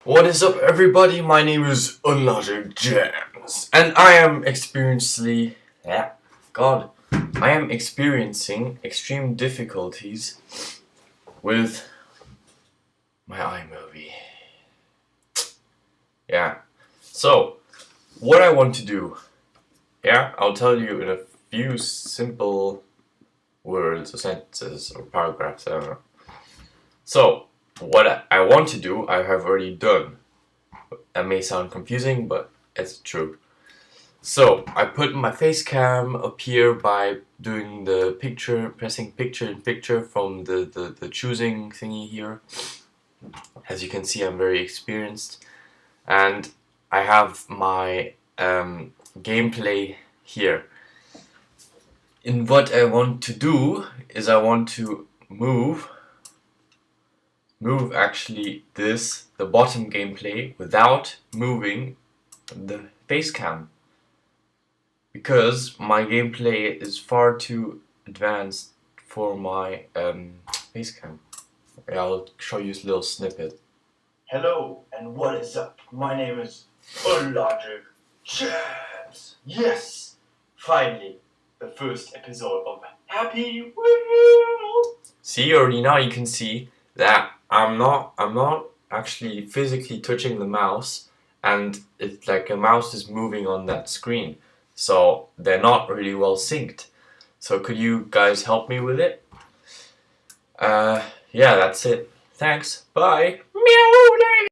What is up, everybody? My name is Unlogic Jams, and I am experiencing extreme difficulties with my iMovie. Yeah. So, what I want to do, I'll tell you in a few simple words or sentences or paragraphs, I don't know. So, what I want to do, I have already done. That may sound confusing, but it's true. So, I put my face cam up here by doing the picture, pressing picture in picture from the choosing thingy here. As you can see, I'm very experienced. And I have my gameplay here. And what I want to do is I want to move actually the bottom gameplay without moving the face cam, because my gameplay is far too advanced for my face cam. I'll show you a little snippet. Hello and what is up? My name is Unlogic Jams. Yes, finally the first episode of Happy Wheel. See, already now you can see that I'm not actually physically touching the mouse, and it's like a mouse is moving on that screen, so they're not really well synced. So could you guys help me with it? Yeah, that's it. Thanks. Bye. Meow.